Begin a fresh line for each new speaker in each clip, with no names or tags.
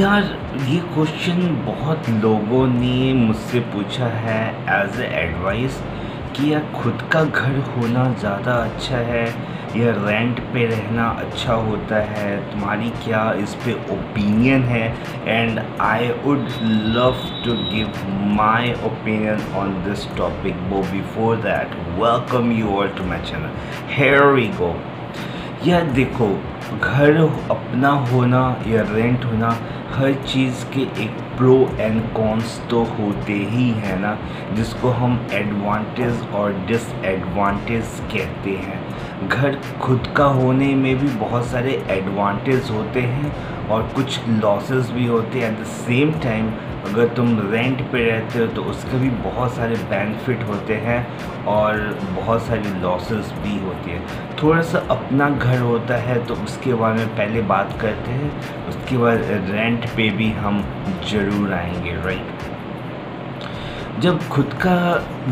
यार, ये क्वेश्चन बहुत लोगों ने मुझसे पूछा है एज ए एडवाइस कि यार खुद का घर होना ज़्यादा अच्छा है या रेंट पे रहना अच्छा होता है। तुम्हारी क्या इस पे ओपिनियन है? And I would love to give my opinion on this topic. बो before that, welcome you all to my channel. Here we go. यार देखो, घर अपना होना या रेंट होना, हर चीज़ के एक प्रो एंड कॉन्स तो होते ही हैं ना, जिसको हम एडवांटेज और डिसएडवांटेज कहते हैं। घर खुद का होने में भी बहुत सारे एडवांटेज होते हैं और कुछ लॉसेस भी होते हैं। एट द सेम टाइम अगर तुम रेंट पे रहते हो तो उसके भी बहुत सारे बेनिफिट होते हैं और बहुत सारी लॉसेस भी होती है। थोड़ा सा अपना घर होता है तो उसके बारे में पहले बात करते हैं, उसके बाद रेंट पे भी हम ज़रूर आएंगे, राइट। जब खुद का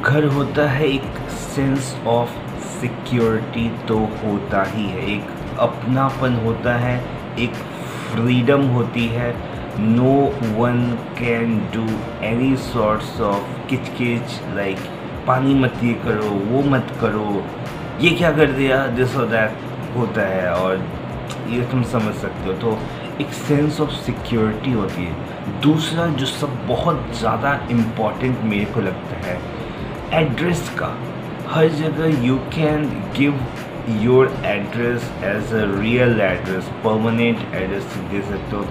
घर होता है एक सेंस ऑफ सिक्योरिटी तो होता ही है, एक अपनापन होता है, एक फ्रीडम होती है। No one can do any sorts of किच लाइक पानी मत ये करो, वो मत करो, ये क्या कर दिया, दिस और दैट होता है, और ये तुम समझ सकते हो। तो एक सेंस ऑफ सिक्योरिटी होती है। दूसरा जो सब बहुत ज़्यादा इम्पॉर्टेंट मेरे को लगता है, एड्रेस का। हर जगह you can give your address as a real address, permanent address दे सकते हो,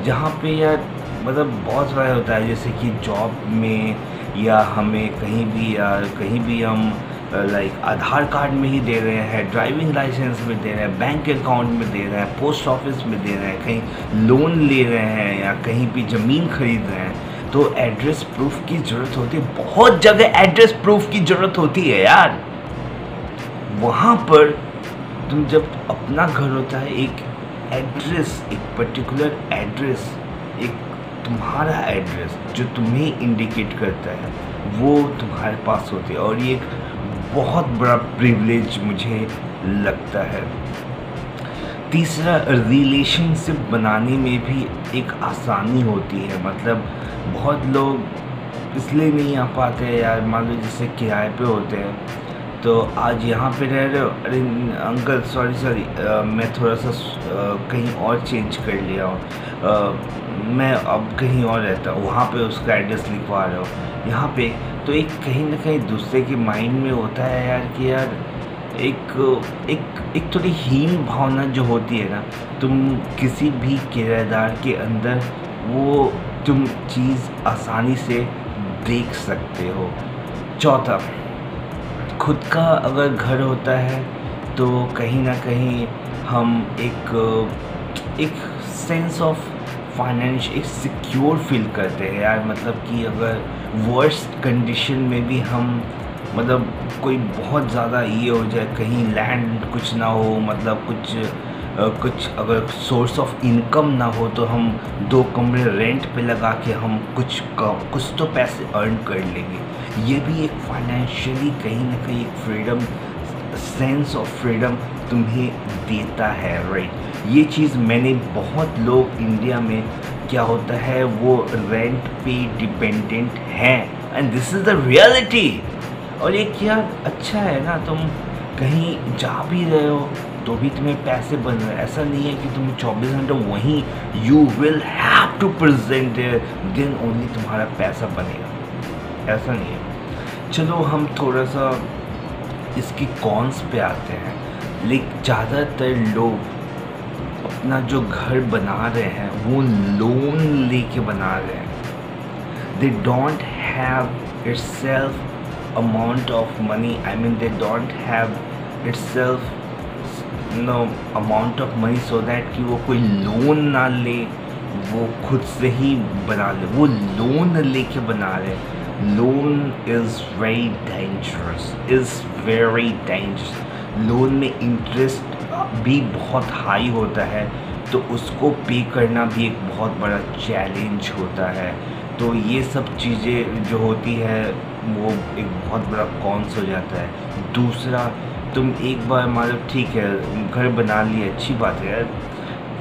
जहाँ पे यार मतलब बहुत सारा होता है, जैसे कि जॉब में या हमें कहीं भी हम लाइक आधार कार्ड में ही दे रहे हैं, ड्राइविंग लाइसेंस में दे रहे हैं, बैंक अकाउंट में दे रहे हैं, पोस्ट ऑफिस में दे रहे हैं, कहीं लोन ले रहे हैं या कहीं भी ज़मीन खरीद रहे हैं, तो एड्रेस प्रूफ की ज़रूरत होती है। बहुत जगह एड्रेस प्रूफ की ज़रूरत होती है यार। वहाँ पर तुम जब अपना घर होता है, एक एड्रेस, एक पर्टिकुलर एड्रेस, एक तुम्हारा एड्रेस जो तुम्हें इंडिकेट करता है, वो तुम्हारे पास होती है, और ये एक बहुत बड़ा प्रिविलेज मुझे लगता है। तीसरा, रिलेशनशिप बनाने में भी एक आसानी होती है। मतलब बहुत लोग इसलिए नहीं आ पाते हैं यार, मान लो जैसे किराए पे होते हैं, तो आज यहाँ पे रह रहे हो, अरे अंकल सॉरी मैं थोड़ा सा कहीं और चेंज कर लिया हूँ, मैं अब कहीं और रहता हूँ, वहाँ पे उसका एड्रेस लिखवा रहे हो यहाँ पे। तो एक कहीं ना कहीं दूसरे के माइंड में होता है यार कि यार एक थोड़ी हीन भावना जो होती है ना, तुम किसी भी किराएदार के अंदर वो तुम चीज़ आसानी से देख सकते हो। चौथा, खुद का अगर घर होता है तो कहीं ना कहीं हम एक सेंस ऑफ फाइनेंस, एक सिक्योर फील करते हैं यार। मतलब कि अगर वर्स्ट कंडीशन में भी हम, मतलब कोई बहुत ज़्यादा ये हो जाए, कहीं लैंड कुछ ना हो, मतलब कुछ अगर सोर्स ऑफ इनकम ना हो, तो हम 2 कमरे रेंट पे लगा के हम कुछ तो पैसे अर्न कर लेंगे। ये भी एक फाइनेंशियली कहीं ना कहीं एक फ्रीडम, सेंस ऑफ फ्रीडम तुम्हें देता है, राइट। ये चीज़ मैंने बहुत लोग इंडिया में क्या होता है, वो रेंट पे डिपेंडेंट हैं, and this is the reality. और ये क्या अच्छा है ना, तुम कहीं जा भी रहे हो तो भी तुम्हें पैसे बन रहे हैं। ऐसा नहीं है कि तुम 24 घंटे वहीं, you will have to present there, then only तुम्हारा पैसा बनेगा, ऐसा नहीं है। चलो हम थोड़ा सा इसकी कॉन्स पे आते हैं। लेकिन ज़्यादातर लोग अपना जो घर बना रहे हैं वो लोन लेके बना रहे हैं। They don't have itself amount of money, I mean they don't have itself no amount of money so that कि वो कोई लोन ना ले, वो खुद से ही बना ले, वो लोन लेके बना रहे हैं। Loan is very dangerous, loan में इंटरेस्ट भी बहुत हाई होता है, तो उसको पे करना भी एक बहुत बड़ा चैलेंज होता है। तो ये सब चीज़ें जो होती है वो एक बहुत बड़ा कॉन्स हो जाता है। दूसरा, तुम एक बार मतलब ठीक है घर बना लिए, अच्छी बात है यार,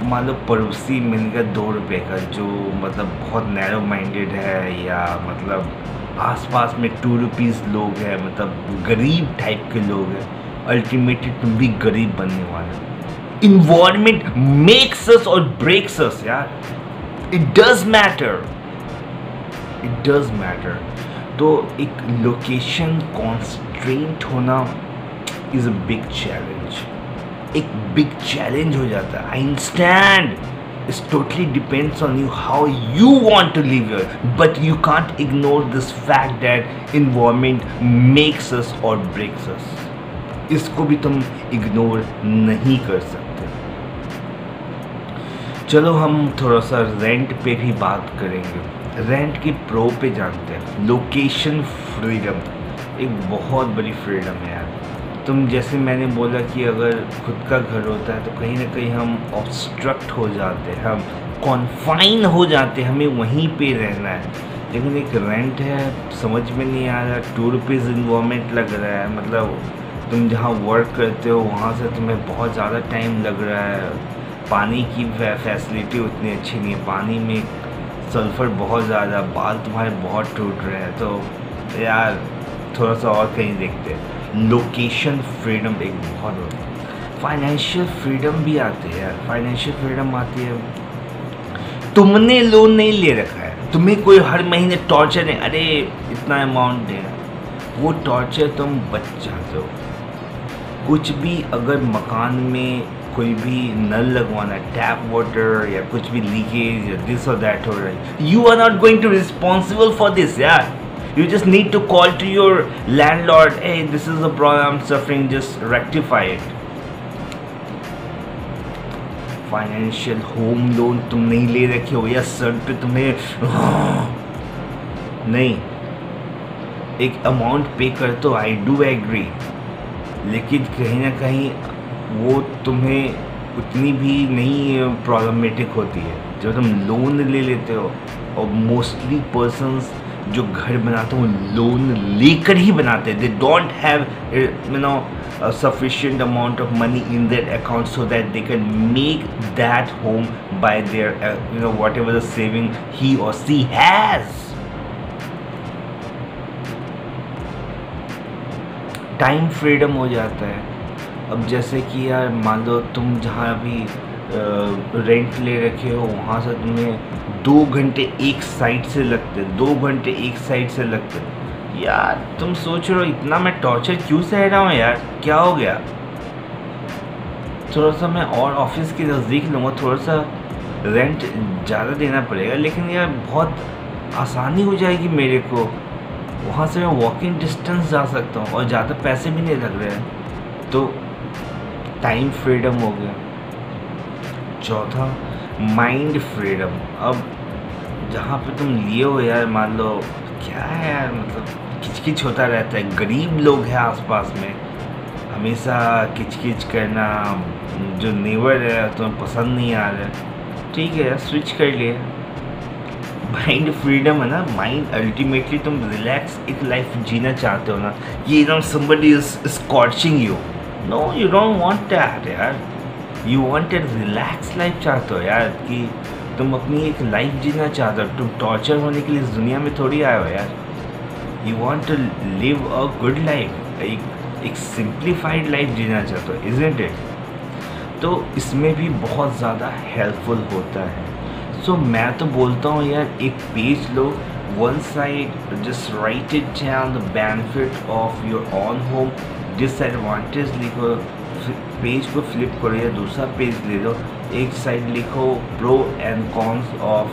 मान लो पड़ोसी मिल गया 2 रुपये का, जो मतलब बहुत नैरो माइंडेड है, या मतलब आसपास में 2 रुपीज़ लोग हैं, मतलब गरीब टाइप के लोग हैं, अल्टीमेटली तुम भी गरीब बनने वाले। Environment makes us or breaks us यार, it does matter, it does matter. तो एक लोकेशन कॉन्स्ट्रेंट होना इज़ अ बिग चैलेंज, एक बिग चैलेंज हो जाता है। I understand, it's totally depends on you how you want to live your, but you can't ignore this fact that environment makes us or breaks अस। इसको भी तुम ignore नहीं कर सकते। चलो हम थोड़ा सा रेंट पे भी बात करेंगे। रेंट के प्रो पे जानते हैं। लोकेशन फ्रीडम एक बहुत बड़ी फ्रीडम है यार। तुम जैसे मैंने बोला कि अगर खुद का घर होता है तो कहीं ना कहीं हम ऑब्स्ट्रक्ट हो जाते हैं, हम कॉन्फाइन हो जाते हैं, हमें वहीं पे रहना है। लेकिन एक रेंट है, समझ में नहीं आ रहा, 2 रुपीज़ इन्वॉल्वमेंट लग रहा है, मतलब तुम जहाँ वर्क करते हो वहाँ से तुम्हें बहुत ज़्यादा टाइम लग रहा है। पानी की फैसिलिटी उतनी अच्छी नहीं है, पानी में सल्फ़र बहुत ज़्यादा, बाल तुम्हारे बहुत टूट रहे हैं, तो यार थोड़ा सा और कहीं देखते हैं। लोकेशन फ्रीडम एक बहुत होती है। फाइनेंशियल फ्रीडम भी आती है यार, फाइनेंशियल फ्रीडम आती है, तुमने लोन नहीं ले रखा है, तुम्हें कोई हर महीने टॉर्चर है, अरे इतना अमाउंट देना, वो टॉर्चर तुम बच जाते हो। कुछ भी अगर मकान में कोई भी नल लगवाना है, टैप वाटर या कुछ भी लीकेज या दिस और दैट हो रहा है, you are not going to responsible for this यार। You just need to call to your landlord, hey, this is the problem I'm suffering, just rectify it. Financial home loan तुम नहीं ले रखे हो या सर पे तुम्हें नहीं, एक अमाउंट पे कर तो आई डू एग्री, लेकिन कहीं ना कहीं वो तुम्हें उतनी भी नहीं प्रॉब्लमेटिक होती है जब तुम लोन ले लेते हो। और मोस्टली पर्सन्स जो घर बनाते हैं वो लोन लेकर ही बनाते हैं। They don't have sufficient amount of money in their account so that they can make that home by their whatever the saving he or she has. Time freedom हो जाता है। अब जैसे कि यार मान लो तुम जहाँ भी रेंट ले रखे हो वहाँ से तुम्हें 2 घंटे एक साइड से लगते, 2 घंटे एक साइड से लगते, यार तुम सोच रहे हो इतना मैं टॉर्चर क्यों सह रहा हूँ यार, क्या हो गया। थोड़ा सा मैं और ऑफिस के नज़दीक लूँगा, थोड़ा सा रेंट ज़्यादा देना पड़ेगा, लेकिन यार बहुत आसानी हो जाएगी मेरे को, वहाँ से मैं वॉकिंग डिस्टेंस जा सकता हूँ और ज़्यादा पैसे भी नहीं लग रहे हैं, तो टाइम फ्रीडम हो गया। चौथा माइंड फ्रीडम। अब जहाँ पे तुम लिए हो यार, मान लो क्या है यार, मतलब किचकिच होता रहता है, गरीब लोग हैं आसपास में, हमेशा किचकिच करना, जो नेबर है तुम्हें पसंद नहीं आ रहा है, ठीक है स्विच कर लिए। माइंड फ्रीडम है ना, माइंड अल्टीमेटली तुम रिलैक्स एक लाइफ जीना चाहते हो ना, ये एकदम somebody is scorching you, no you don't want that यार, you want a relaxed life चाहते हो यार, कि तुम अपनी एक लाइफ जीना चाहते हो, तुम टॉर्चर होने के लिए इस दुनिया में थोड़ी आए हो यार, you want to live a good life, एक सिंप्लीफाइड लाइफ जीना चाहते हो, isn't it? तो इसमें भी बहुत ज़्यादा हेल्पफुल होता है। सो मैं तो बोलता हूँ यार, एक page low, one side just right it down the benefit of your on home, disadvantage लिखो, पेज को फ्लिप करो या दूसरा पेज ले लो, एक साइड लिखो pro and cons of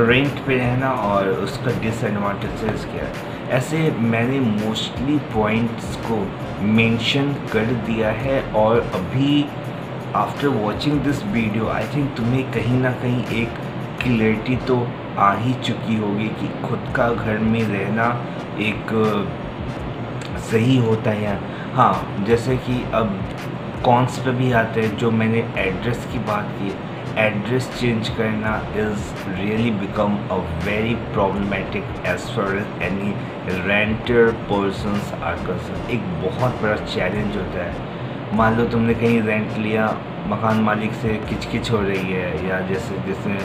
rent पे रहना और उसका डिसएडवांटेजेस क्या है। ऐसे मैंने मोस्टली पॉइंट्स को मेंशन कर दिया है, और अभी after watching this video I think तुम्हें कहीं ना कहीं एक क्लियरिटी तो आ ही चुकी होगी कि खुद का घर में रहना एक सही होता है। हाँ, जैसे कि अब कॉन्स पे भी आते हैं, जो मैंने एड्रेस की बात की, एड्रेस चेंज करना is really become a very problematic as far as any renter persons are concern. एक बहुत बड़ा चैलेंज होता है। मान लो तुमने कहीं रेंट लिया, मकान मालिक से किचकिच हो रही है, या जैसे जैसे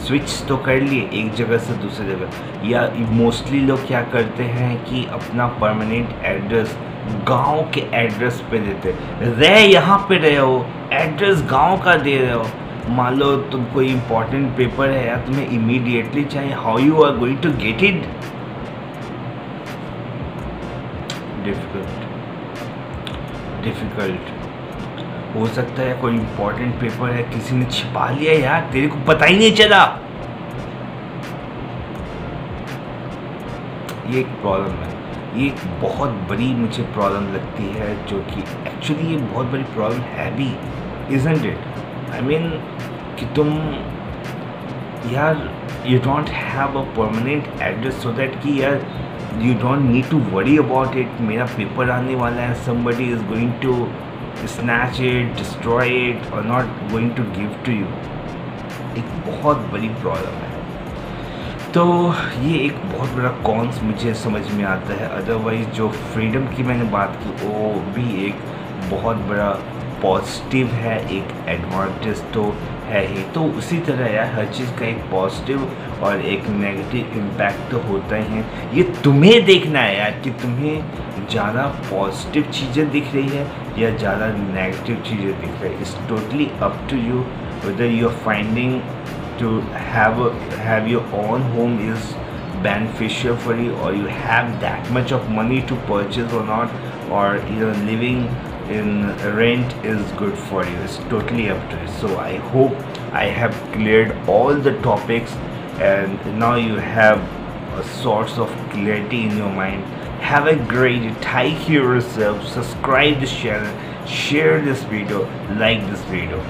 स्विच तो कर लिए एक जगह से दूसरी जगह, या मोस्टली लोग क्या करते हैं कि अपना परमानेंट एड्रेस गांव के एड्रेस पे देते, रह यहाँ पे रहे हो, एड्रेस गांव का दे रहे हो। मान लो तुम कोई इंपॉर्टेंट पेपर है या तुम्हें इमीडिएटली चाहिए, how you are going to get it? Difficult हो सकता है कोई इंपॉर्टेंट पेपर है, किसी ने छिपा लिया यार, तेरे को पता ही नहीं चला। ये एक प्रॉब्लम है, ये एक बहुत बड़ी मुझे प्रॉब्लम लगती है, जो कि एक्चुअली ये बहुत बड़ी प्रॉब्लम है भी, इज़न्ट इट? आई मीन कि तुम यार you don't have a permanent address, so that कि यार you don't need to worry about it, मेरा पेपर आने वाला है, somebody is going to snatch it, destroy it or not going to give to you। एक बहुत बड़ी problem है। तो ये एक बहुत बड़ा कॉन्स मुझे समझ में आता है। अदरवाइज़ जो फ्रीडम की मैंने बात की वो भी एक बहुत बड़ा पॉजिटिव है, एक एडवांटेज तो है ही। तो उसी तरह यार हर चीज़ का एक पॉजिटिव और एक नेगेटिव इम्पैक्ट तो होता ही है। ये तुम्हें देखना है यार कि तुम्हें ज़्यादा पॉजिटिव चीज़ें दिख रही है या ज़्यादा नेगेटिव चीज़ें दिख रही है। It's totally up to you whether you're finding to have your own home is beneficial for you, or you have that much of money to purchase or not, or living in rent is good for you. It's totally up to you. So I hope I have cleared all the topics, and now you have a source of clarity in your mind. Have a great day. Take care of yourself. Subscribe this channel, share this video, like this video.